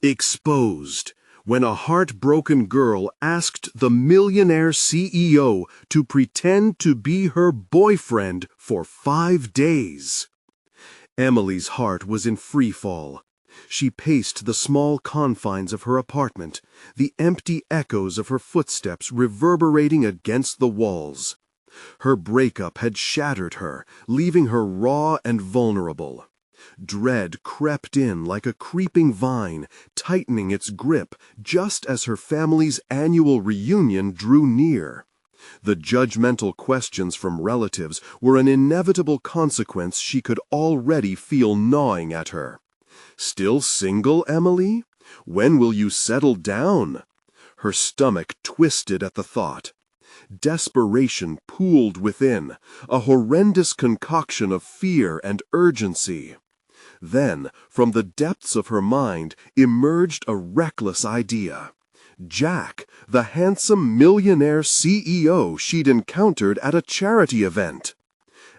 Exposed, when a heartbroken girl asked the millionaire CEO to pretend to be her boyfriend for 5 days. Emily's heart was in free fall. She paced the small confines of her apartment, the empty echoes of her footsteps reverberating against the walls. Her breakup had shattered her, leaving her raw and vulnerable. Dread crept in like a creeping vine, tightening its grip just as her family's annual reunion drew near. The judgmental questions from relatives were an inevitable consequence she could already feel gnawing at her. Still single, Emily? When will you settle down? Her stomach twisted at the thought. Desperation pooled within, a horrendous concoction of fear and urgency. Then, from the depths of her mind, emerged a reckless idea. Jack, the handsome millionaire CEO she'd encountered at a charity event.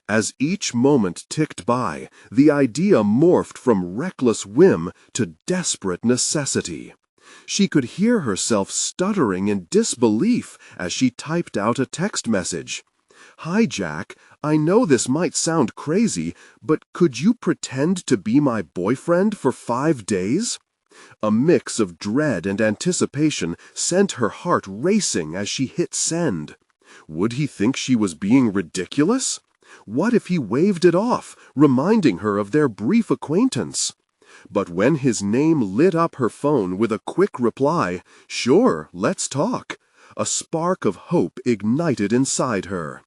As each moment ticked by, the idea morphed from reckless whim to desperate necessity. She could hear herself stuttering in disbelief as she typed out a text message. "Hi, Jack. I know this might sound crazy, but could you pretend to be my boyfriend for 5 days?" A mix of dread and anticipation sent her heart racing as she hit send. Would he think she was being ridiculous? What if he waved it off, reminding her of their brief acquaintance? But when his name lit up her phone with a quick reply, "Sure, let's talk," a spark of hope ignited inside her.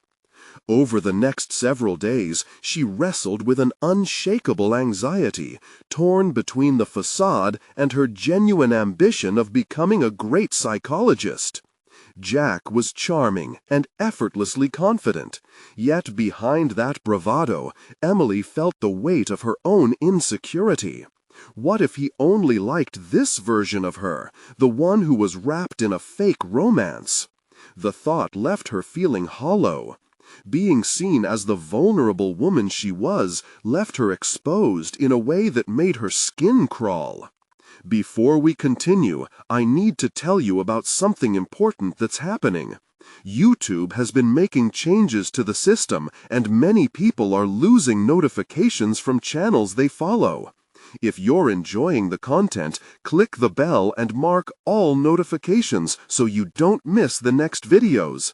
Over the next several days, she wrestled with an unshakable anxiety, torn between the facade and her genuine ambition of becoming a great psychologist. Jack was charming and effortlessly confident, yet behind that bravado, Emily felt the weight of her own insecurity. What if he only liked this version of her, the one who was wrapped in a fake romance? The thought left her feeling hollow. Being seen as the vulnerable woman she was left her exposed in a way that made her skin crawl. Before we continue, I need to tell you about something important that's happening. YouTube has been making changes to the system, and many people are losing notifications from channels they follow. If you're enjoying the content, click the bell and mark all notifications so you don't miss the next videos.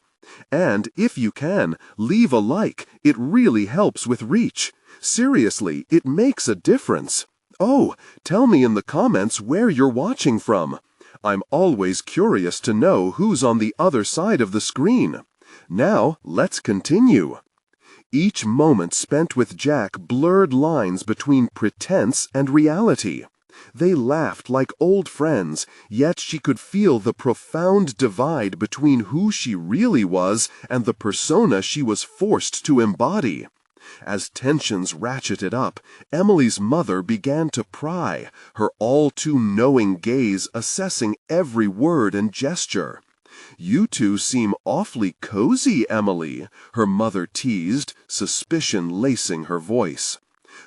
And if you can, leave a like. It really helps with reach. Seriously, it makes a difference. Oh, tell me in the comments where you're watching from. I'm always curious to know who's on the other side of the screen. Now, let's continue. Each moment spent with Jack blurred lines between pretense and reality. They laughed like old friends, yet she could feel the profound divide between who she really was and the persona she was forced to embody. As tensions ratcheted up, Emily's mother began to pry, her all-too-knowing gaze assessing every word and gesture. "You two seem awfully cozy, Emily," her mother teased, suspicion lacing her voice.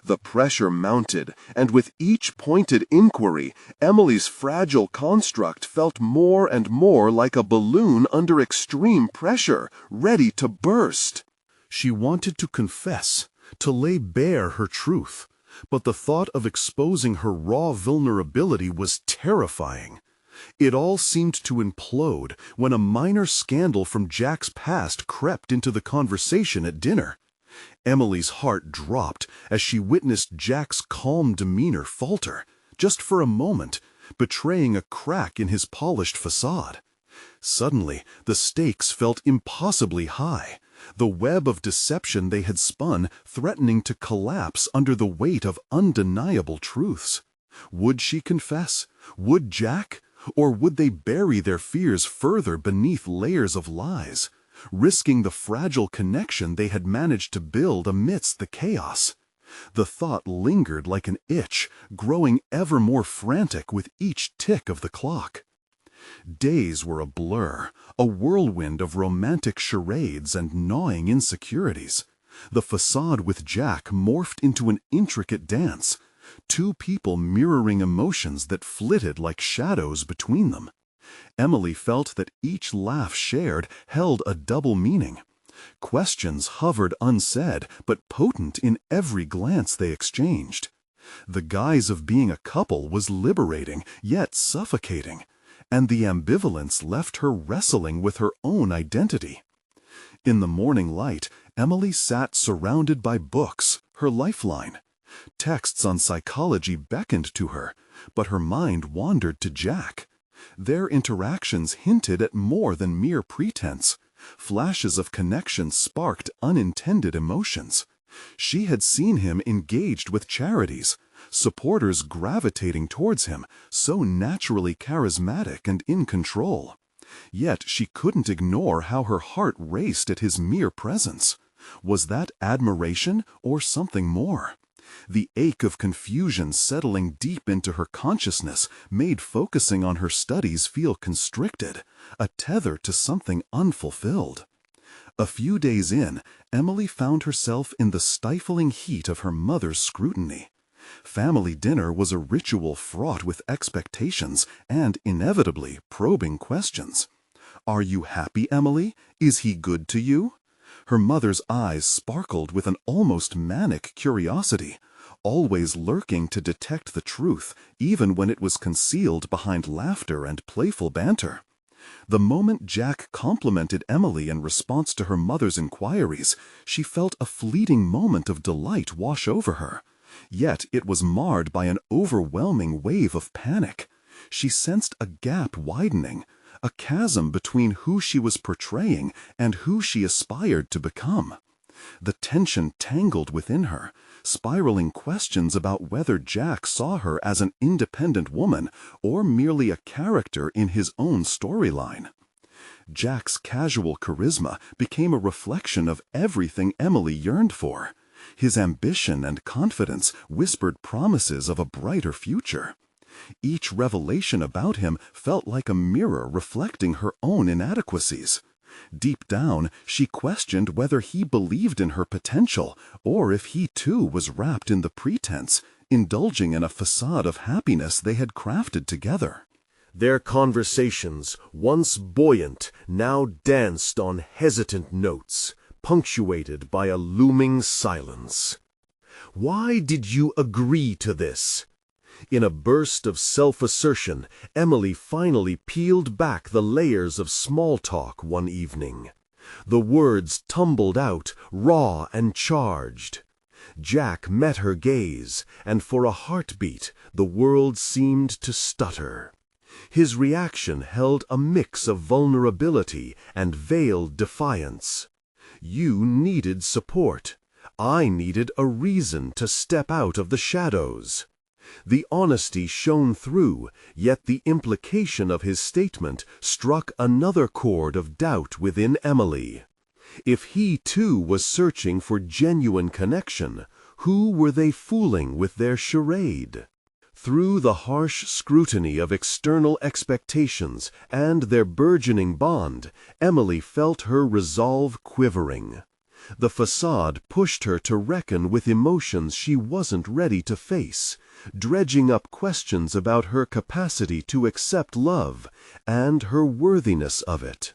The pressure mounted, and with each pointed inquiry, Emily's fragile construct felt more and more like a balloon under extreme pressure, ready to burst. She wanted to confess, to lay bare her truth, but the thought of exposing her raw vulnerability was terrifying. It all seemed to implode when a minor scandal from Jack's past crept into the conversation at dinner. Emily's heart dropped as she witnessed Jack's calm demeanor falter, just for a moment, betraying a crack in his polished facade. Suddenly, the stakes felt impossibly high, the web of deception they had spun threatening to collapse under the weight of undeniable truths. Would she confess? Would Jack? Or would they bury their fears further beneath layers of lies, risking the fragile connection they had managed to build amidst the chaos? The thought lingered like an itch, growing ever more frantic with each tick of the clock. Days were a blur, a whirlwind of romantic charades and gnawing insecurities. The facade with Jack morphed into an intricate dance, two people mirroring emotions that flitted like shadows between them. Emily felt that each laugh shared held a double meaning. Questions hovered unsaid, but potent in every glance they exchanged. The guise of being a couple was liberating, yet suffocating, and the ambivalence left her wrestling with her own identity. In the morning light, Emily sat surrounded by books, her lifeline. Texts on psychology beckoned to her, but her mind wandered to Jack. Their interactions hinted at more than mere pretense. Flashes of connection sparked unintended emotions. She had seen him engaged with charities, supporters gravitating towards him, so naturally charismatic and in control. Yet she couldn't ignore how her heart raced at his mere presence. Was that admiration or something more? The ache of confusion settling deep into her consciousness made focusing on her studies feel constricted, a tether to something unfulfilled. A few days in, Emily found herself in the stifling heat of her mother's scrutiny. Family dinner was a ritual fraught with expectations and, inevitably, probing questions. "Are you happy, Emily? Is he good to you?" Her mother's eyes sparkled with an almost manic curiosity, always lurking to detect the truth, even when it was concealed behind laughter and playful banter. The moment Jack complimented Emily in response to her mother's inquiries, she felt a fleeting moment of delight wash over her. Yet it was marred by an overwhelming wave of panic. She sensed a gap widening, a chasm between who she was portraying and who she aspired to become. The tension tangled within her, spiraling questions about whether Jack saw her as an independent woman or merely a character in his own storyline. Jack's casual charisma became a reflection of everything Emily yearned for. His ambition and confidence whispered promises of a brighter future. Each revelation about him felt like a mirror reflecting her own inadequacies. Deep down, she questioned whether he believed in her potential, or if he too was wrapped in the pretense, indulging in a facade of happiness they had crafted together. Their conversations, once buoyant, now danced on hesitant notes, punctuated by a looming silence. "Why did you agree to this?" In a burst of self-assertion, Emily finally peeled back the layers of small talk one evening. The words tumbled out, raw and charged. Jack met her gaze, and for a heartbeat the world seemed to stutter. His reaction held a mix of vulnerability and veiled defiance. "You needed support. I needed a reason to step out of the shadows." The honesty shone through, yet the implication of his statement struck another chord of doubt within Emily. If he too was searching for genuine connection, who were they fooling with their charade? Through the harsh scrutiny of external expectations and their burgeoning bond, Emily felt her resolve quivering. The facade pushed her to reckon with emotions she wasn't ready to face, dredging up questions about her capacity to accept love and her worthiness of it.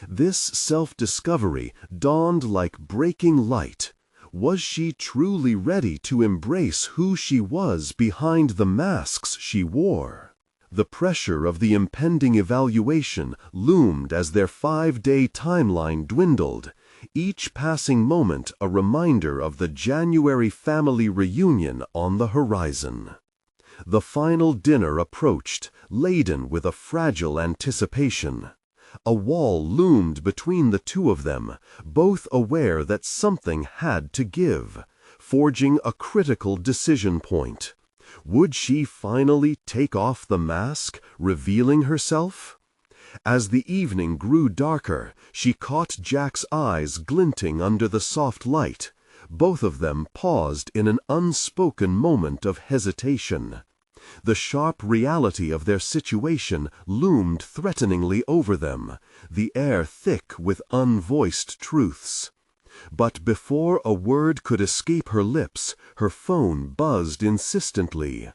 This self-discovery dawned like breaking light. Was she truly ready to embrace who she was behind the masks she wore? The pressure of the impending evaluation loomed as their 5-day timeline dwindled, each passing moment a reminder of the January family reunion on the horizon. The final dinner approached, laden with a fragile anticipation. A wall loomed between the two of them, both aware that something had to give, forging a critical decision point. Would she finally take off the mask, revealing herself? As the evening grew darker, she caught Jack's eyes glinting under the soft light. Both of them paused in an unspoken moment of hesitation. The sharp reality of their situation loomed threateningly over them, the air thick with unvoiced truths. But before a word could escape her lips, her phone buzzed insistently.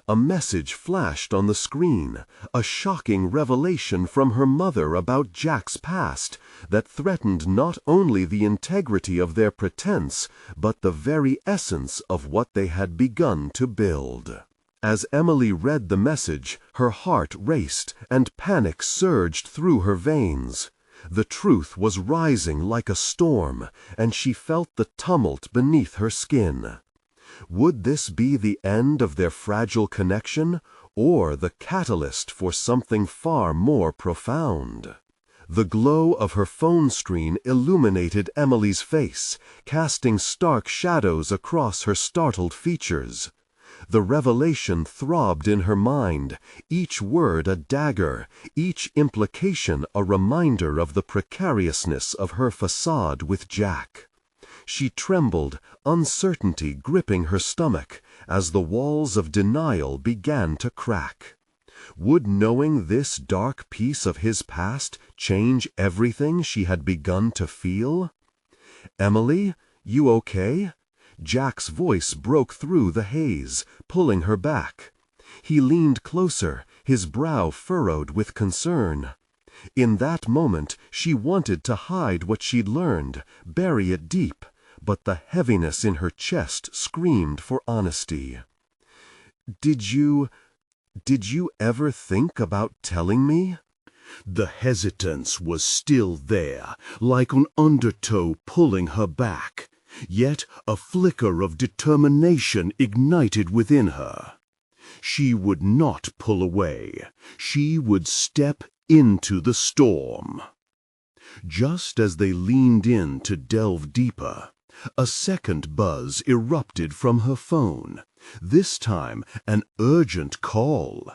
A message flashed on the screen, a shocking revelation from her mother about Jack's past that threatened not only the integrity of their pretense, but the very essence of what they had begun to build. As Emily read the message, her heart raced and panic surged through her veins. The truth was rising like a storm, and she felt the tumult beneath her skin. Would this be the end of their fragile connection, or the catalyst for something far more profound? The glow of her phone screen illuminated Emily's face, casting stark shadows across her startled features. The revelation throbbed in her mind, each word a dagger, each implication a reminder of the precariousness of her facade with Jack. She trembled, uncertainty gripping her stomach, as the walls of denial began to crack. Would knowing this dark piece of his past change everything she had begun to feel? "Emily, you okay?" Jack's voice broke through the haze, pulling her back. He leaned closer, his brow furrowed with concern. In that moment, she wanted to hide what she'd learned, bury it deep, but the heaviness in her chest screamed for honesty. Did you ever think about telling me?" The hesitance was still there, like an undertow pulling her back. Yet a flicker of determination ignited within her. She would not pull away. She would step into the storm. Just as they leaned in to delve deeper, a second buzz erupted from her phone, this time an urgent call.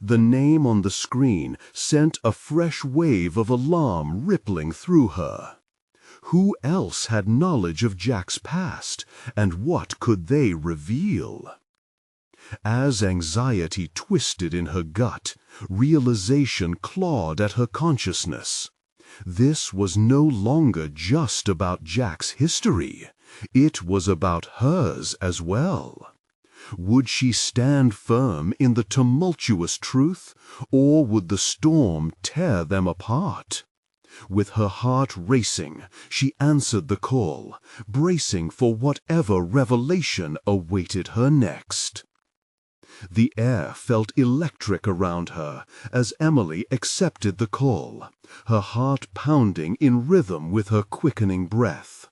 The name on the screen sent a fresh wave of alarm rippling through her. Who else had knowledge of Jack's past, and what could they reveal? As anxiety twisted in her gut, realization clawed at her consciousness. This was no longer just about Jack's history. It was about hers as well. Would she stand firm in the tumultuous truth, or would the storm tear them apart? With her heart racing, she answered the call, bracing for whatever revelation awaited her next. The air felt electric around her as Emily accepted the call, her heart pounding in rhythm with her quickening breath.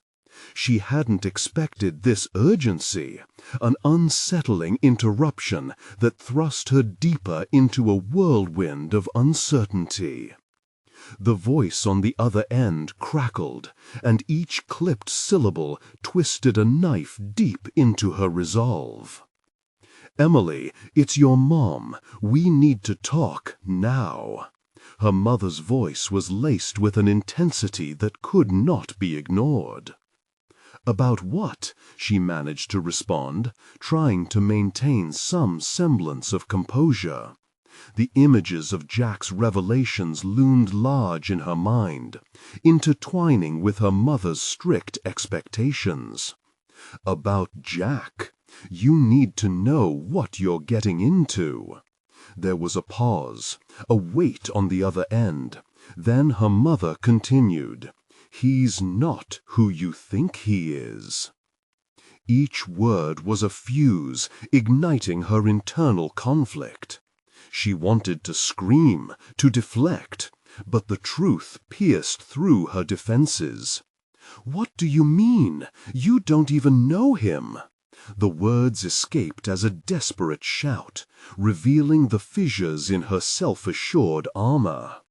She hadn't expected this urgency, an unsettling interruption that thrust her deeper into a whirlwind of uncertainty. The voice on the other end crackled, and each clipped syllable twisted a knife deep into her resolve. "Emily, it's your mom. We need to talk now." Her mother's voice was laced with an intensity that could not be ignored. "About what?" she managed to respond, trying to maintain some semblance of composure. The images of Jack's revelations loomed large in her mind, intertwining with her mother's strict expectations. "About Jack? You need to know what you're getting into." There was a pause, a wait on the other end. Then her mother continued, "He's not who you think he is." Each word was a fuse, igniting her internal conflict. She wanted to scream, to deflect, but the truth pierced through her defenses. "What do you mean? You don't even know him." The words escaped as a desperate shout, revealing the fissures in her self-assured armor.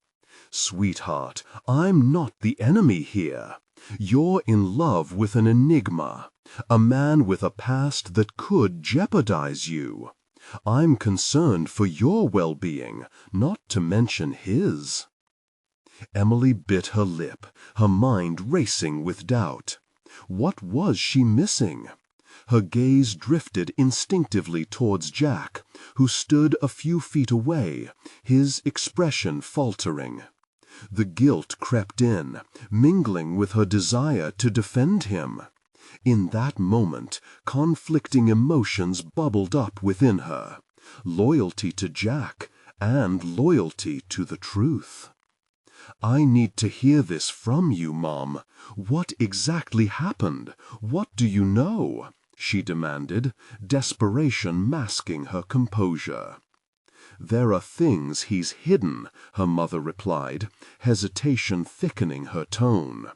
"Sweetheart, I'm not the enemy here. You're in love with an enigma, a man with a past that could jeopardize you. I'm concerned for your well-being, not to mention his." Emily bit her lip, her mind racing with doubt. What was she missing? Her gaze drifted instinctively towards Jack, who stood a few feet away, his expression faltering. The guilt crept in, mingling with her desire to defend him. In that moment, conflicting emotions bubbled up within her. Loyalty to Jack and loyalty to the truth. "I need to hear this from you, Mom. What exactly happened? What do you know?" she demanded, desperation masking her composure. "There are things he's hidden," her mother replied, hesitation thickening her tone.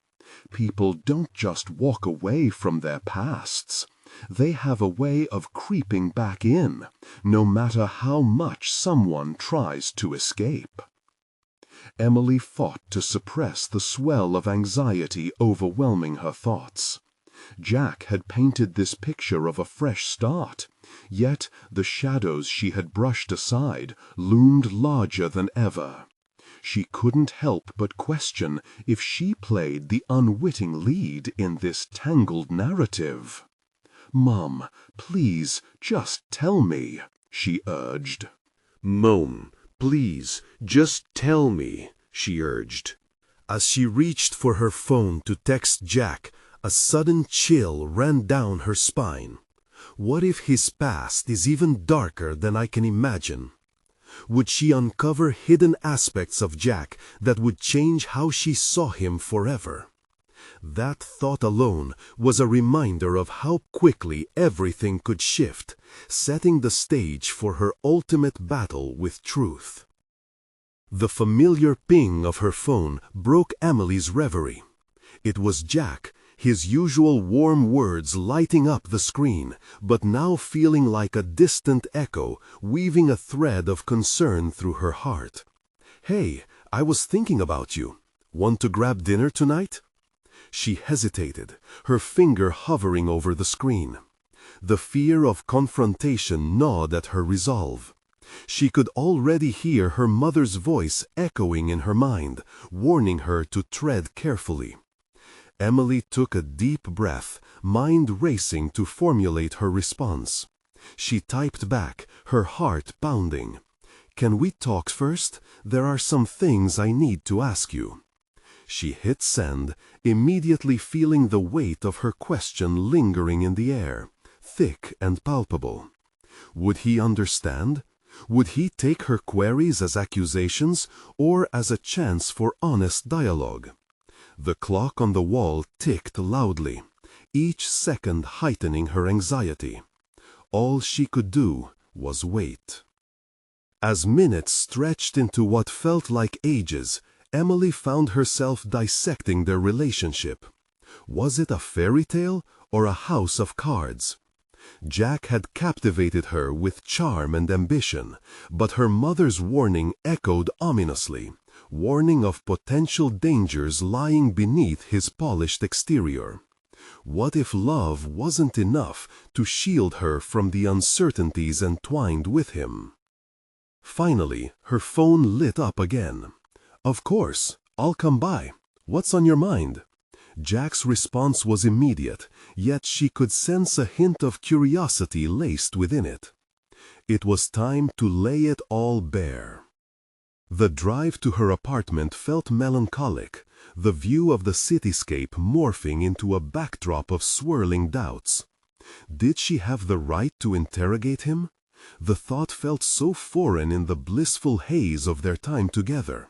"People don't just walk away from their pasts. They have a way of creeping back in, no matter how much someone tries to escape." Emily fought to suppress the swell of anxiety overwhelming her thoughts. Jack had painted this picture of a fresh start, yet the shadows she had brushed aside loomed larger than ever. She couldn't help but question if she played the unwitting lead in this tangled narrative. "Mom, please, just tell me," she urged. "Mom, please, just tell me," she urged. As she reached for her phone to text Jack, a sudden chill ran down her spine. What if his past is even darker than I can imagine? Would she uncover hidden aspects of Jack that would change how she saw him forever? That thought alone was a reminder of how quickly everything could shift, setting the stage for her ultimate battle with truth. The familiar ping of her phone broke Emily's reverie. It was Jack, his usual warm words lighting up the screen, but now feeling like a distant echo, weaving a thread of concern through her heart. "Hey, I was thinking about you. Want to grab dinner tonight?" She hesitated, her finger hovering over the screen. The fear of confrontation gnawed at her resolve. She could already hear her mother's voice echoing in her mind, warning her to tread carefully. Emily took a deep breath, mind racing to formulate her response. She typed back, her heart pounding. "Can we talk first? There are some things I need to ask you." She hit send, immediately feeling the weight of her question lingering in the air, thick and palpable. Would he understand? Would he take her queries as accusations or as a chance for honest dialogue? The clock on the wall ticked loudly, each second heightening her anxiety. All she could do was wait. As minutes stretched into what felt like ages, Emily found herself dissecting their relationship. Was it a fairy tale or a house of cards? Jack had captivated her with charm and ambition, but her mother's warning echoed ominously, warning of potential dangers lying beneath his polished exterior. What if love wasn't enough to shield her from the uncertainties entwined with him? Finally, her phone lit up again. "Of course, I'll come by. What's on your mind?" Jack's response was immediate, yet she could sense a hint of curiosity laced within it. It was time to lay it all bare. The drive to her apartment felt melancholic, the view of the cityscape morphing into a backdrop of swirling doubts. Did she have the right to interrogate him? The thought felt so foreign in the blissful haze of their time together.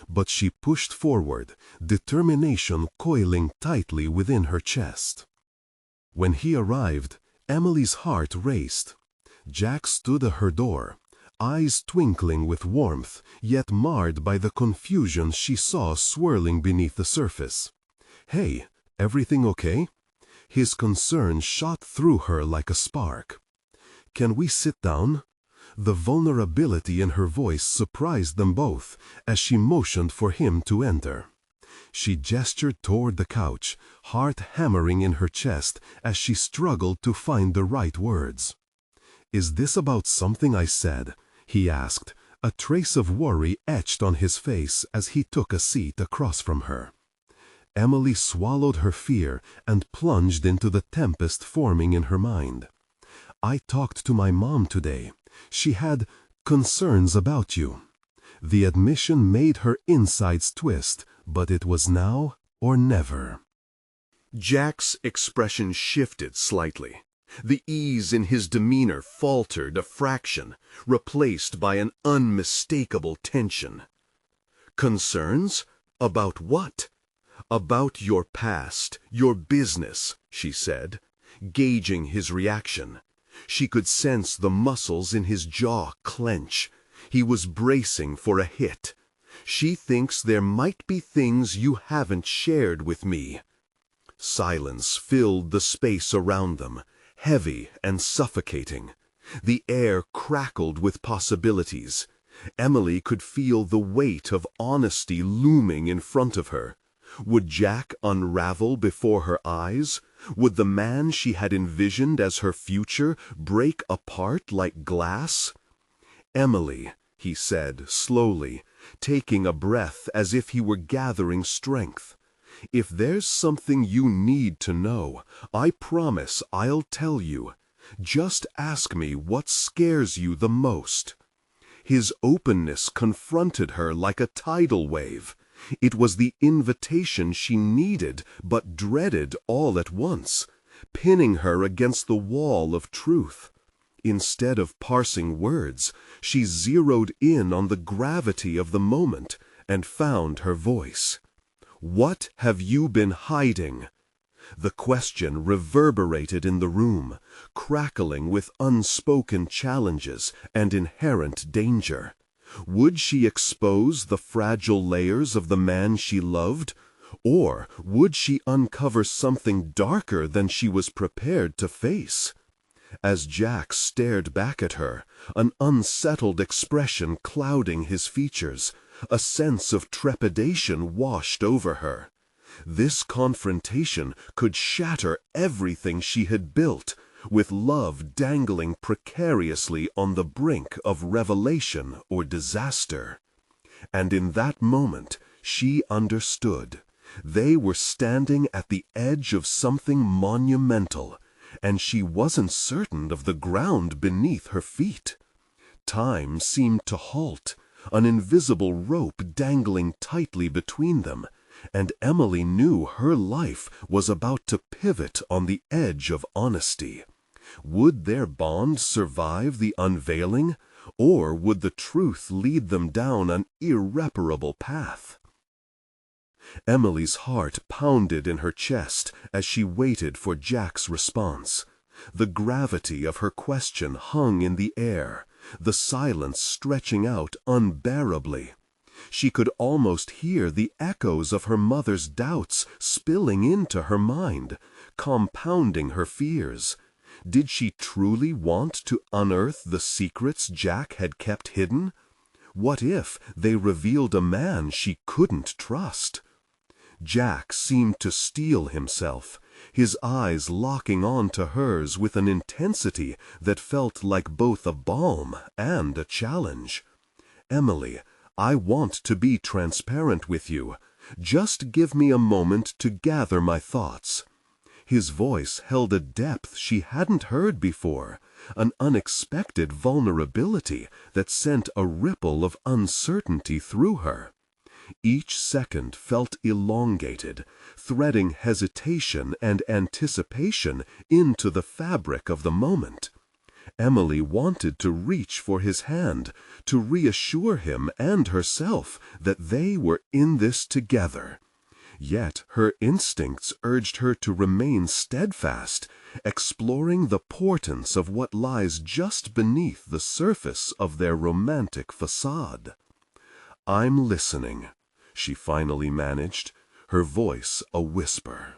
But she pushed forward, determination coiling tightly within her chest. When he arrived, Emily's heart raced. Jack stood at her door, eyes twinkling with warmth, yet marred by the confusion she saw swirling beneath the surface. "Hey, everything okay?" His concern shot through her like a spark. "Can we sit down?" The vulnerability in her voice surprised them both as she motioned for him to enter. She gestured toward the couch, heart hammering in her chest as she struggled to find the right words. "Is this about something I said?" he asked, a trace of worry etched on his face as he took a seat across from her. Emily swallowed her fear and plunged into the tempest forming in her mind. "I talked to my mom today. She had concerns about you." The admission made her insides twist, but it was now or never. Jack's expression shifted slightly. The ease in his demeanor faltered a fraction, replaced by an unmistakable tension. "Concerns? About what?" "About your past, your business," she said, gauging his reaction. She could sense the muscles in his jaw clench. He was bracing for a hit. "She thinks there might be things you haven't shared with me." Silence filled the space around them, heavy and suffocating. The air crackled with possibilities. Emily could feel the weight of honesty looming in front of her. Would Jack unravel before her eyes? Would the man she had envisioned as her future break apart like glass? "Emily," he said slowly, taking a breath as if he were gathering strength. "If there's something you need to know, I promise I'll tell you. Just ask me what scares you the most." His openness confronted her like a tidal wave. It was the invitation she needed but dreaded all at once, pinning her against the wall of truth. Instead of parsing words, she zeroed in on the gravity of the moment and found her voice. "What have you been hiding?" The question reverberated in the room, crackling with unspoken challenges and inherent danger. Would she expose the fragile layers of the man she loved? Or would she uncover something darker than she was prepared to face? As Jack stared back at her, an unsettled expression clouding his features, a sense of trepidation washed over her. This confrontation could shatter everything she had built, with love dangling precariously on the brink of revelation or disaster. And in that moment, she understood. They were standing at the edge of something monumental, and she wasn't certain of the ground beneath her feet. Time seemed to halt, an invisible rope dangling tightly between them, and Emily knew her life was about to pivot on the edge of honesty. Would their bond survive the unveiling, or would the truth lead them down an irreparable path? Emily's heart pounded in her chest as she waited for Jack's response. The gravity of her question hung in the air, the silence stretching out unbearably. She could almost hear the echoes of her mother's doubts spilling into her mind, compounding her fears. Did she truly want to unearth the secrets Jack had kept hidden? What if they revealed a man she couldn't trust? Jack seemed to steel himself, his eyes locking on to hers with an intensity that felt like both a balm and a challenge. "Emily, I want to be transparent with you. Just give me a moment to gather my thoughts." His voice held a depth she hadn't heard before, an unexpected vulnerability that sent a ripple of uncertainty through her. Each second felt elongated, threading hesitation and anticipation into the fabric of the moment. Emily wanted to reach for his hand, to reassure him and herself that they were in this together. Yet her instincts urged her to remain steadfast, exploring the portents of what lies just beneath the surface of their romantic facade. "I'm listening," she finally managed, her voice a whisper.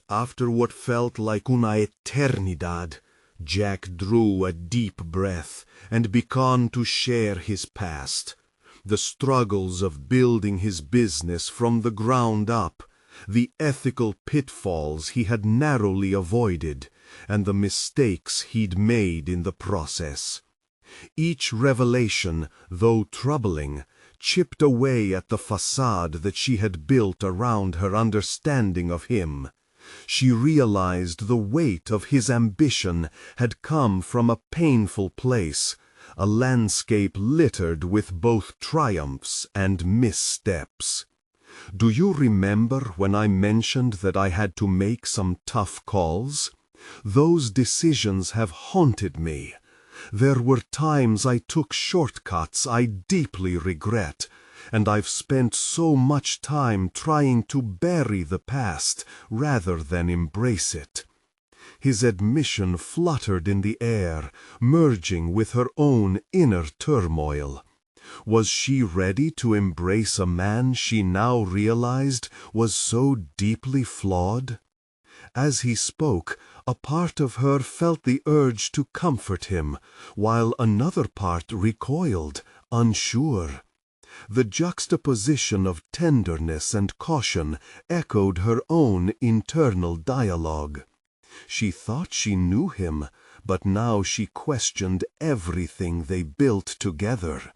After what felt like una eternidad, Jack drew a deep breath and began to share his past. The struggles of building his business from the ground up, the ethical pitfalls he had narrowly avoided, and the mistakes he'd made in the process. Each revelation, though troubling, chipped away at the facade that she had built around her understanding of him. She realized the weight of his ambition had come from a painful place, a landscape littered with both triumphs and missteps. Do you remember when I mentioned that I had to make some tough calls? Those decisions have haunted me. There were times I took shortcuts I deeply regret, and I've spent so much time trying to bury the past rather than embrace it. His admission fluttered in the air, merging with her own inner turmoil. Was she ready to embrace a man she now realized was so deeply flawed? As he spoke, a part of her felt the urge to comfort him, while another part recoiled, unsure. The juxtaposition of tenderness and caution echoed her own internal dialogue. She thought she knew him, but now she questioned everything they built together.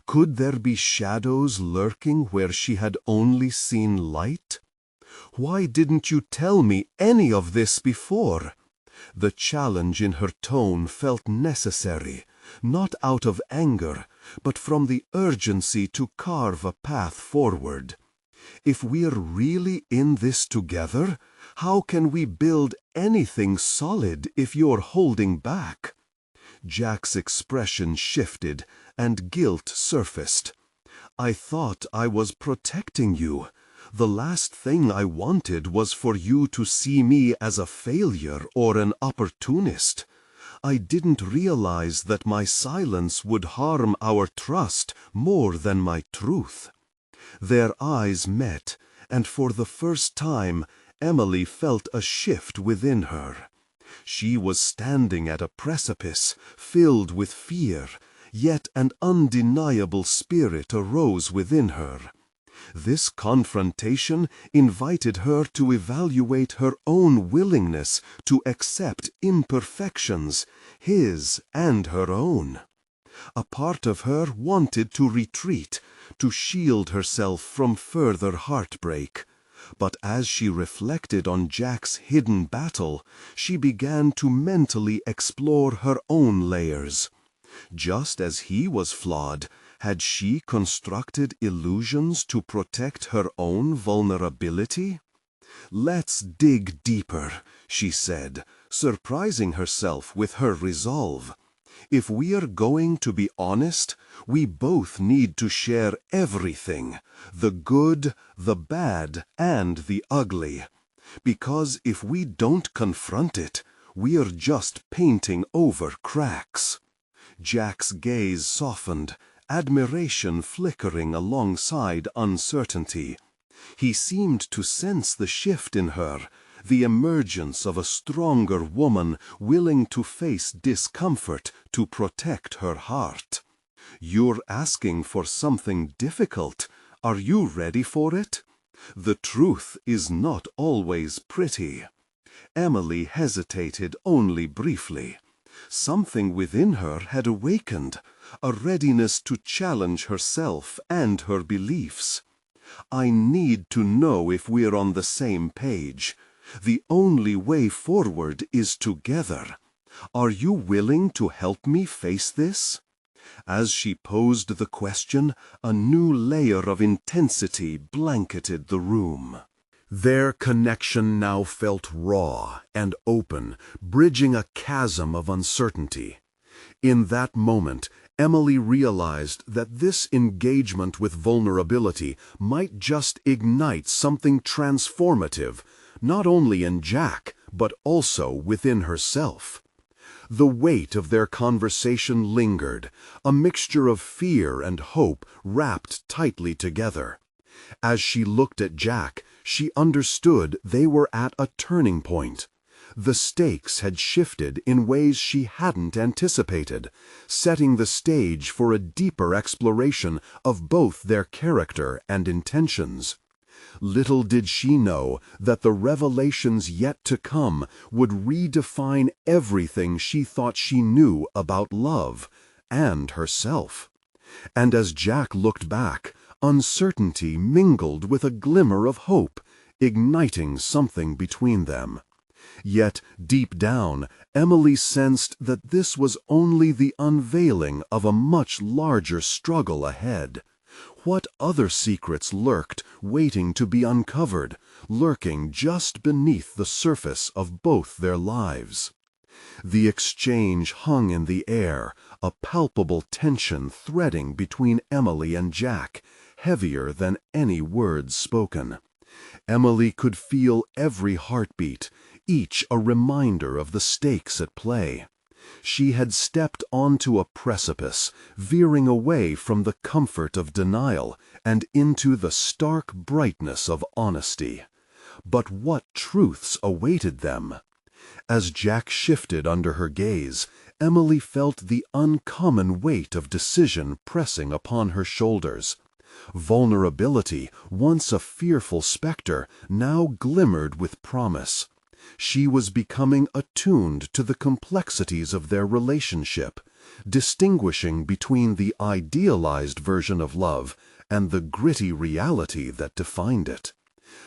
Could there be shadows lurking where she had only seen light? "Why didn't you tell me any of this before?" The challenge in her tone felt necessary, not out of anger, but from the urgency to carve a path forward. If we're really in this together, how can we build anything solid if you're holding back? Jack's expression shifted, and guilt surfaced. "I thought I was protecting you. The last thing I wanted was for you to see me as a failure or an opportunist. I didn't realize that my silence would harm our trust more than my truth." Their eyes met, and for the first time Emily felt a shift within her. She was standing at a precipice, filled with fear, yet an undeniable spirit arose within her. This confrontation invited her to evaluate her own willingness to accept imperfections, his and her own. A part of her wanted to retreat, to shield herself from further heartbreak. But as she reflected on Jack's hidden battle, she began to mentally explore her own layers. Just as he was flawed, had she constructed illusions to protect her own vulnerability? "Let's dig deeper," she said, surprising herself with her resolve. "If we are going to be honest, we both need to share everything, the good, the bad, and the ugly. Because if we don't confront it, we are just painting over cracks." Jack's gaze softened, admiration flickering alongside uncertainty. He seemed to sense the shift in her, the emergence of a stronger woman willing to face discomfort to protect her heart. "You're asking for something difficult. Are you ready for it? The truth is not always pretty." Emily hesitated only briefly. Something within her had awakened, a readiness to challenge herself and her beliefs. "I need to know if we're on the same page. The only way forward is together. Are you willing to help me face this?" As she posed the question, a new layer of intensity blanketed the room. Their connection now felt raw and open, bridging a chasm of uncertainty. In that moment, Emily realized that this engagement with vulnerability might just ignite something transformative, not only in Jack, but also within herself. The weight of their conversation lingered, a mixture of fear and hope wrapped tightly together. As she looked at Jack, she understood they were at a turning point. The stakes had shifted in ways she hadn't anticipated, setting the stage for a deeper exploration of both their character and intentions. Little did she know that the revelations yet to come would redefine everything she thought she knew about love and herself. And as Jack looked back, uncertainty mingled with a glimmer of hope, igniting something between them. Yet, deep down, Emily sensed that this was only the unveiling of a much larger struggle ahead. What other secrets lurked, waiting to be uncovered, lurking just beneath the surface of both their lives? The exchange hung in the air, a palpable tension threading between Emily and Jack, heavier than any words spoken. Emily could feel every heartbeat, each a reminder of the stakes at play. She had stepped onto a precipice, veering away from the comfort of denial and into the stark brightness of honesty. But what truths awaited them? As Jack shifted under her gaze, Emily felt the uncommon weight of decision pressing upon her shoulders. Vulnerability, once a fearful specter, now glimmered with promise. She was becoming attuned to the complexities of their relationship, distinguishing between the idealized version of love and the gritty reality that defined it.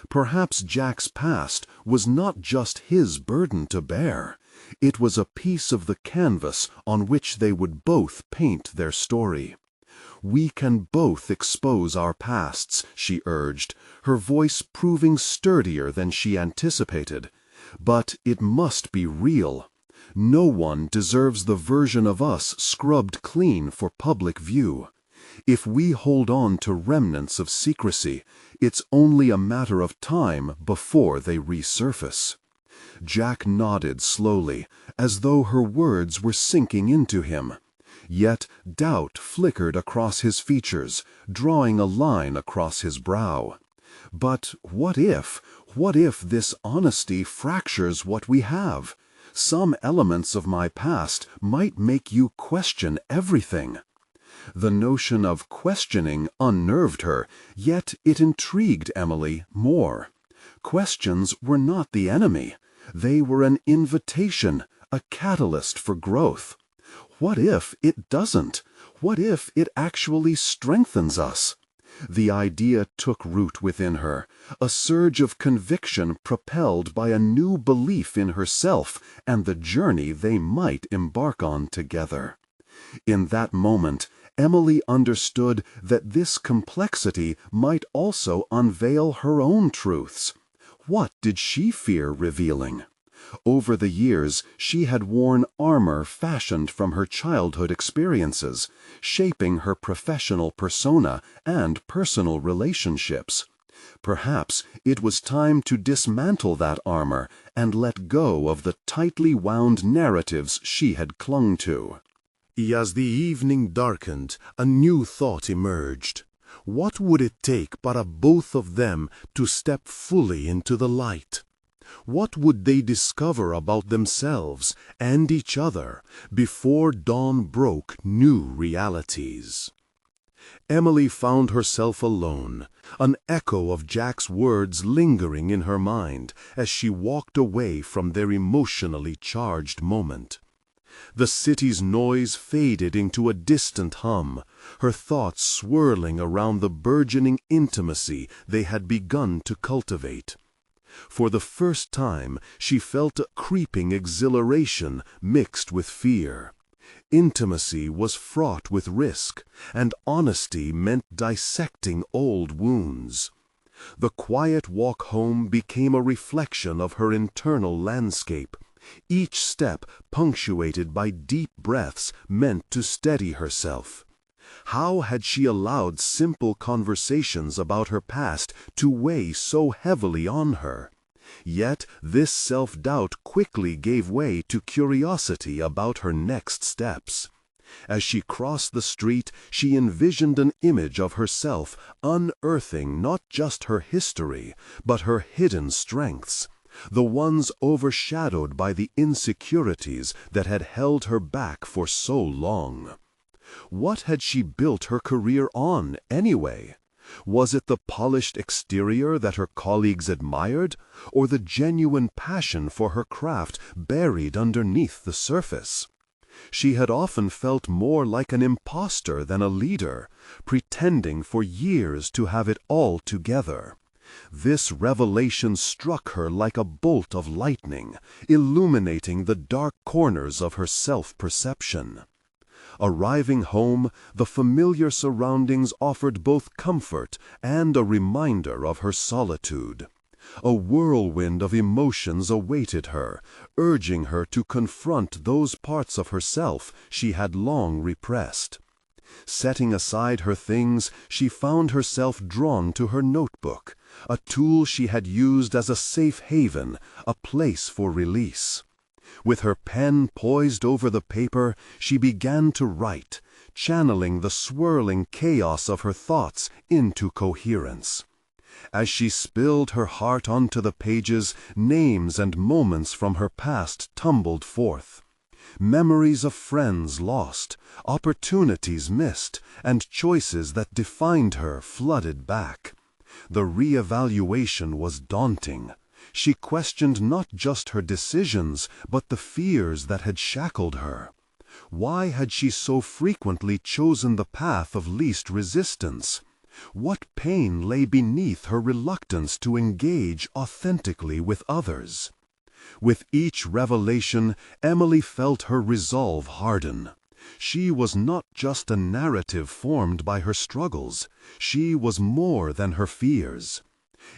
Perhaps Jack's past was not just his burden to bear. It was a piece of the canvas on which they would both paint their story. "We can both expose our pasts," she urged, her voice proving sturdier than she anticipated. "But it must be real. No one deserves the version of us scrubbed clean for public view. If we hold on to remnants of secrecy, it's only a matter of time before they resurface." Jack nodded slowly, as though her words were sinking into him. Yet doubt flickered across his features, drawing a line across his brow. "But what if this honesty fractures what we have? Some elements of my past might make you question everything." The notion of questioning unnerved her, yet it intrigued Emily more. Questions were not the enemy. They were an invitation, a catalyst for growth. What if it doesn't? What if it actually strengthens us? The idea took root within her, a surge of conviction propelled by a new belief in herself and the journey they might embark on together. In that moment, Emily understood that this complexity might also unveil her own truths. What did she fear revealing? Over the years, she had worn armor fashioned from her childhood experiences, shaping her professional persona and personal relationships. Perhaps it was time to dismantle that armor and let go of the tightly wound narratives she had clung to. As the evening darkened, a new thought emerged. What would it take but both of them to step fully into the light? What would they discover about themselves and each other before dawn broke new realities? Emily found herself alone, an echo of Jack's words lingering in her mind as she walked away from their emotionally charged moment. The city's noise faded into a distant hum, her thoughts swirling around the burgeoning intimacy they had begun to cultivate. For the first time, she felt a creeping exhilaration mixed with fear. Intimacy was fraught with risk, and honesty meant dissecting old wounds. The quiet walk home became a reflection of her internal landscape, each step punctuated by deep breaths meant to steady herself. How had she allowed simple conversations about her past to weigh so heavily on her? Yet this self-doubt quickly gave way to curiosity about her next steps. As she crossed the street, she envisioned an image of herself unearthing not just her history, but her hidden strengths, the ones overshadowed by the insecurities that had held her back for so long. What had she built her career on, anyway? Was it the polished exterior that her colleagues admired, or the genuine passion for her craft buried underneath the surface? She had often felt more like an imposter than a leader, pretending for years to have it all together. This revelation struck her like a bolt of lightning, illuminating the dark corners of her self-perception. Arriving home, the familiar surroundings offered both comfort and a reminder of her solitude. A whirlwind of emotions awaited her, urging her to confront those parts of herself she had long repressed. Setting aside her things, she found herself drawn to her notebook, a tool she had used as a safe haven, a place for release. With her pen poised over the paper, she began to write, channeling the swirling chaos of her thoughts into coherence. As she spilled her heart onto the pages, names and moments from her past tumbled forth. Memories of friends lost, opportunities missed, and choices that defined her flooded back. The reevaluation was daunting. She questioned not just her decisions, but the fears that had shackled her. Why had she so frequently chosen the path of least resistance? What pain lay beneath her reluctance to engage authentically with others? With each revelation, Emily felt her resolve harden. She was not just a narrative formed by her struggles. She was more than her fears.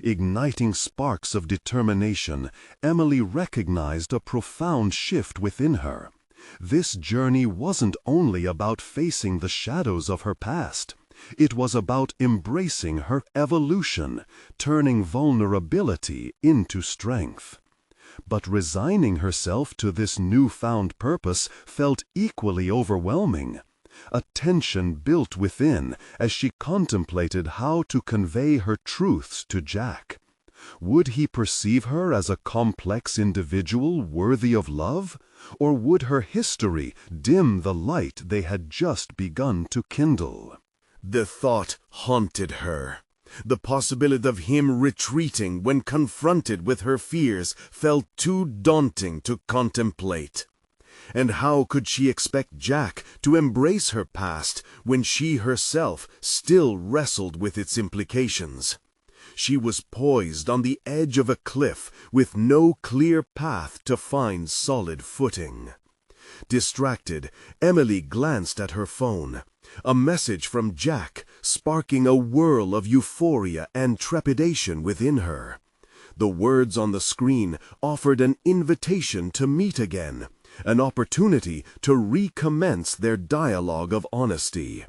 Igniting sparks of determination, Emily recognized a profound shift within her. This journey wasn't only about facing the shadows of her past. It was about embracing her evolution, turning vulnerability into strength. But resigning herself to this newfound purpose felt equally overwhelming. A tension built within as she contemplated how to convey her truths to Jack. Would he perceive her as a complex individual worthy of love? Or would her history dim the light they had just begun to kindle? The thought haunted her. The possibility of him retreating when confronted with her fears felt too daunting to contemplate. And how could she expect Jack to embrace her past when she herself still wrestled with its implications? She was poised on the edge of a cliff with no clear path to find solid footing. Distracted, Emily glanced at her phone. A message from Jack, sparking a whirl of euphoria and trepidation within her. The words on the screen offered an invitation to meet again, an opportunity to recommence their dialogue of honesty.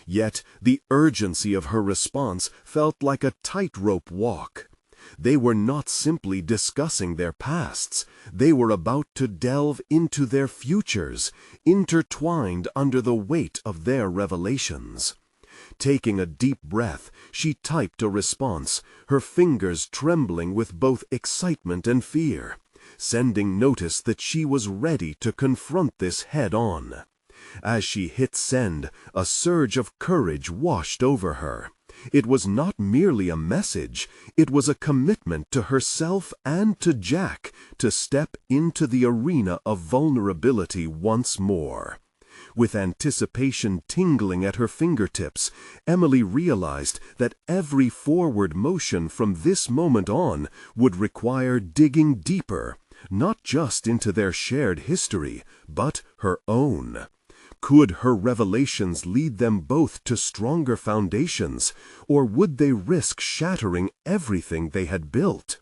Yet the urgency of her response felt like a tightrope walk. They were not simply discussing their pasts. They were about to delve into their futures, intertwined under the weight of their revelations. Taking a deep breath, she typed a response, her fingers trembling with both excitement and fear, sending notice that she was ready to confront this head-on. As she hit send, a surge of courage washed over her. It was not merely a message, it was a commitment to herself and to Jack to step into the arena of vulnerability once more. With anticipation tingling at her fingertips, Emily realized that every forward motion from this moment on would require digging deeper, not just into their shared history, but her own. Could her revelations lead them both to stronger foundations, or would they risk shattering everything they had built?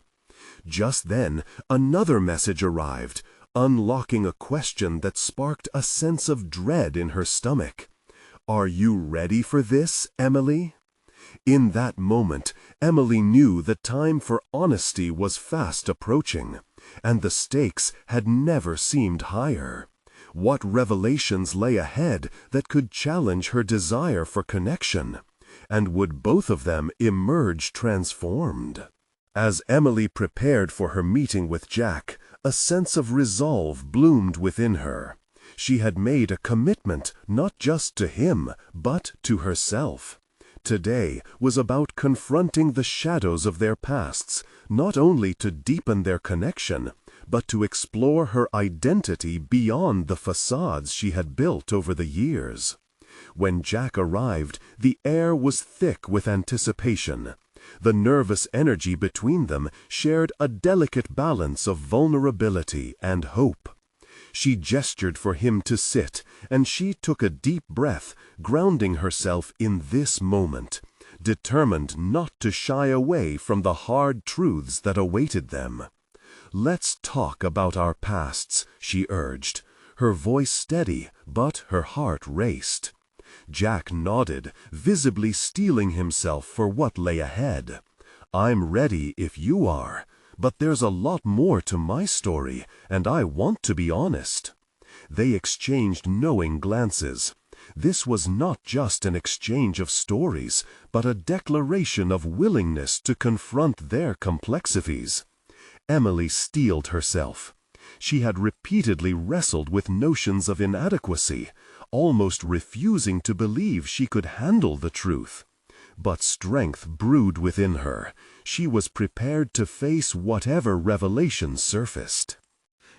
Just then, another message arrived, unlocking a question that sparked a sense of dread in her stomach. "Are you ready for this, Emily?" In that moment, Emily knew the time for honesty was fast approaching, and the stakes had never seemed higher. What revelations lay ahead that could challenge her desire for connection? And would both of them emerge transformed? As Emily prepared for her meeting with Jack, a sense of resolve bloomed within her. She had made a commitment not just to him, but to herself. Today was about confronting the shadows of their pasts, not only to deepen their connection, but to explore her identity beyond the facades she had built over the years. When Jack arrived, the air was thick with anticipation. The nervous energy between them shared a delicate balance of vulnerability and hope. She gestured for him to sit, and she took a deep breath, grounding herself in this moment, determined not to shy away from the hard truths that awaited them. "Let's talk about our pasts," she urged, her voice steady, but her heart raced. Jack nodded, visibly steeling himself for what lay ahead. "I'm ready if you are, but there's a lot more to my story, and I want to be honest." They exchanged knowing glances. This was not just an exchange of stories, but a declaration of willingness to confront their complexities. Emily steeled herself. She had repeatedly wrestled with notions of inadequacy, almost refusing to believe she could handle the truth. But strength brewed within her. She was prepared to face whatever revelation surfaced.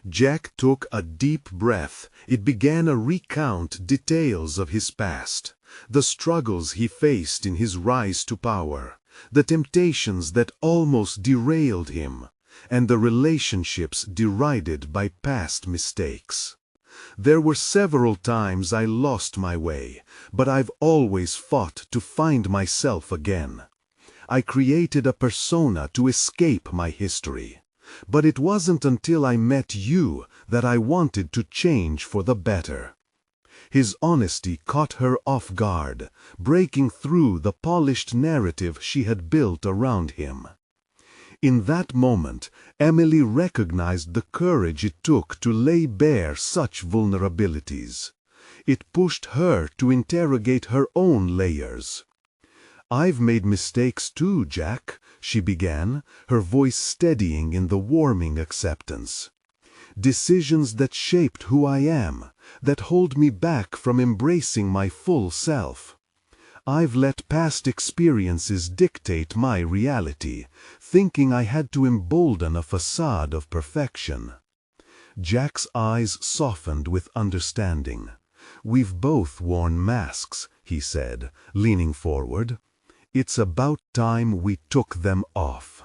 Jack took a deep breath. It began to recount details of his past, the struggles he faced in his rise to power, the temptations that almost derailed him, and the relationships derided by past mistakes. "There were several times I lost my way, but I've always fought to find myself again. I created a persona to escape my history. But it wasn't until I met you that I wanted to change for the better." His honesty caught her off guard, breaking through the polished narrative she had built around him. In that moment, Emily recognized the courage it took to lay bare such vulnerabilities. It pushed her to interrogate her own layers. "I've made mistakes too, Jack," she began, her voice steadying in the warming acceptance. "Decisions that shaped who I am, that hold me back from embracing my full self. I've let past experiences dictate my reality, thinking I had to embolden a facade of perfection." Jack's eyes softened with understanding. "We've both worn masks," he said, leaning forward. "It's about time we took them off."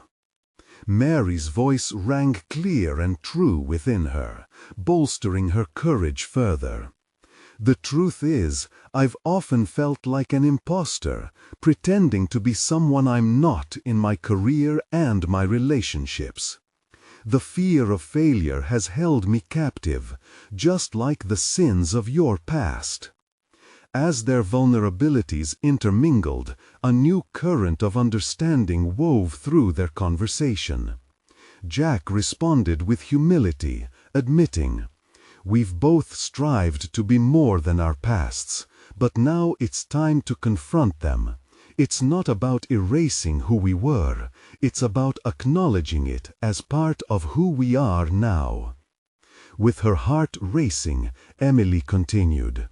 Mary's voice rang clear and true within her, bolstering her courage further. "The truth is, I've often felt like an imposter, pretending to be someone I'm not in my career and my relationships. The fear of failure has held me captive, just like the sins of your past." As their vulnerabilities intermingled, a new current of understanding wove through their conversation. Jack responded with humility, admitting, "We've both strived to be more than our pasts, but now it's time to confront them. It's not about erasing who we were, it's about acknowledging it as part of who we are now." With her heart racing, Emily continued,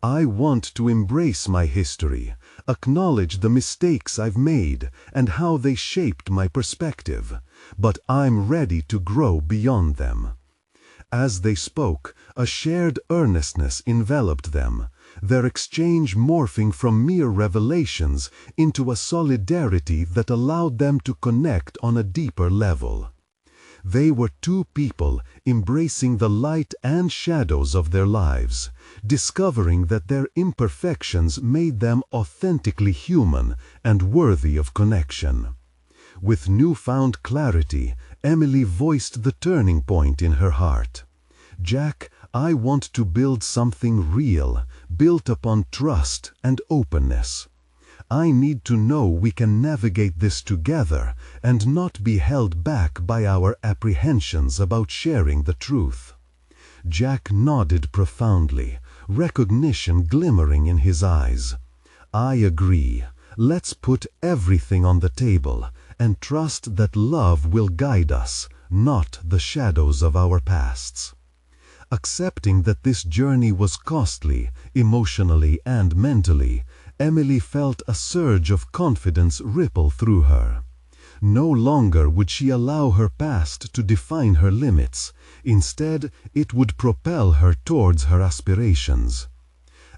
"I want to embrace my history, acknowledge the mistakes I've made and how they shaped my perspective, but I'm ready to grow beyond them." As they spoke, a shared earnestness enveloped them, their exchange morphing from mere revelations into a solidarity that allowed them to connect on a deeper level. They were two people embracing the light and shadows of their lives, discovering that their imperfections made them authentically human and worthy of connection. With newfound clarity, Emily voiced the turning point in her heart. "Jack, I want to build something real, built upon trust and openness. I need to know we can navigate this together and not be held back by our apprehensions about sharing the truth." Jack nodded profoundly, recognition glimmering in his eyes. "I agree. Let's put everything on the table and trust that love will guide us, not the shadows of our pasts." Accepting that this journey was costly, emotionally and mentally, Emily felt a surge of confidence ripple through her. No longer would she allow her past to define her limits. Instead, it would propel her towards her aspirations.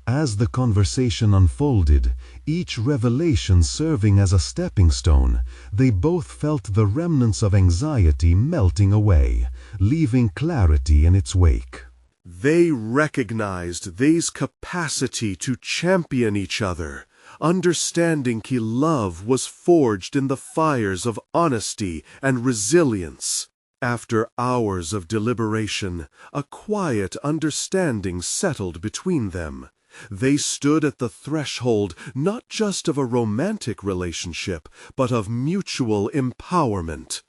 As the conversation unfolded, each revelation serving as a stepping stone, they both felt the remnants of anxiety melting away, leaving clarity in its wake. They recognized theirs capacity to champion each other, understanding that love was forged in the fires of honesty and resilience. After hours of deliberation, a quiet understanding settled between them. They stood at the threshold not just of a romantic relationship, but of mutual empowerment.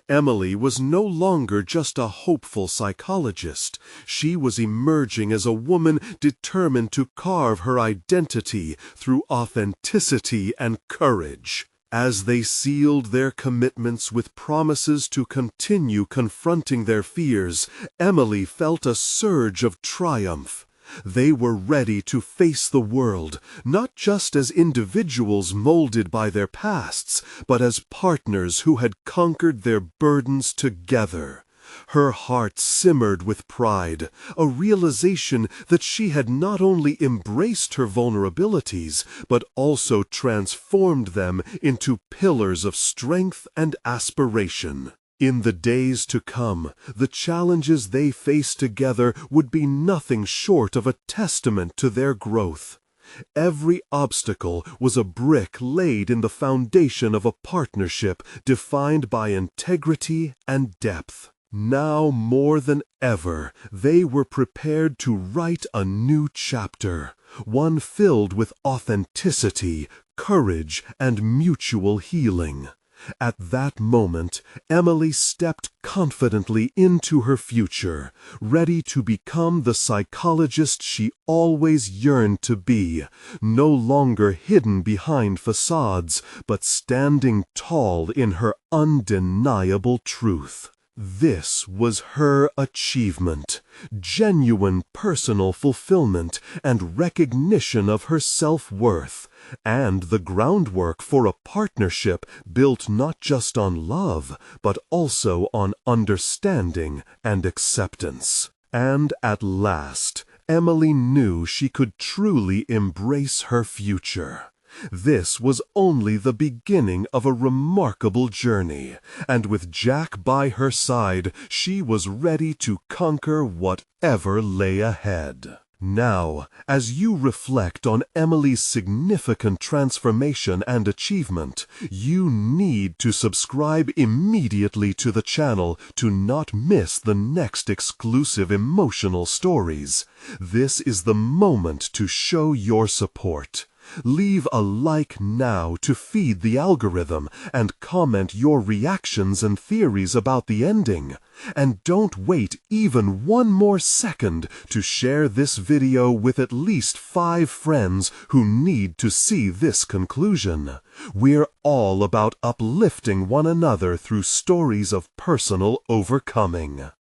Emily was no longer just a hopeful psychologist. She was emerging as a woman determined to carve her identity through authenticity and courage. As they sealed their commitments with promises to continue confronting their fears, Emily felt a surge of triumph. They were ready to face the world, not just as individuals molded by their pasts, but as partners who had conquered their burdens together. Her heart simmered with pride, a realization that she had not only embraced her vulnerabilities, but also transformed them into pillars of strength and aspiration. In the days to come, the challenges they faced together would be nothing short of a testament to their growth. Every obstacle was a brick laid in the foundation of a partnership defined by integrity and depth. Now more than ever, they were prepared to write a new chapter, one filled with authenticity, courage, and mutual healing. At that moment, Emily stepped confidently into her future, ready to become the psychologist she always yearned to be, no longer hidden behind facades, but standing tall in her undeniable truth. This was her achievement, genuine personal fulfillment and recognition of her self-worth, and the groundwork for a partnership built not just on love, but also on understanding and acceptance. And at last, Emily knew she could truly embrace her future. This was only the beginning of a remarkable journey, and with Jack by her side, she was ready to conquer whatever lay ahead. Now, as you reflect on Emily's significant transformation and achievement, you need to subscribe immediately to the channel to not miss the next exclusive emotional stories. This is the moment to show your support. Leave a like now to feed the algorithm and comment your reactions and theories about the ending. And don't wait even one more second to share this video with at least 5 friends who need to see this conclusion. We're all about uplifting one another through stories of personal overcoming.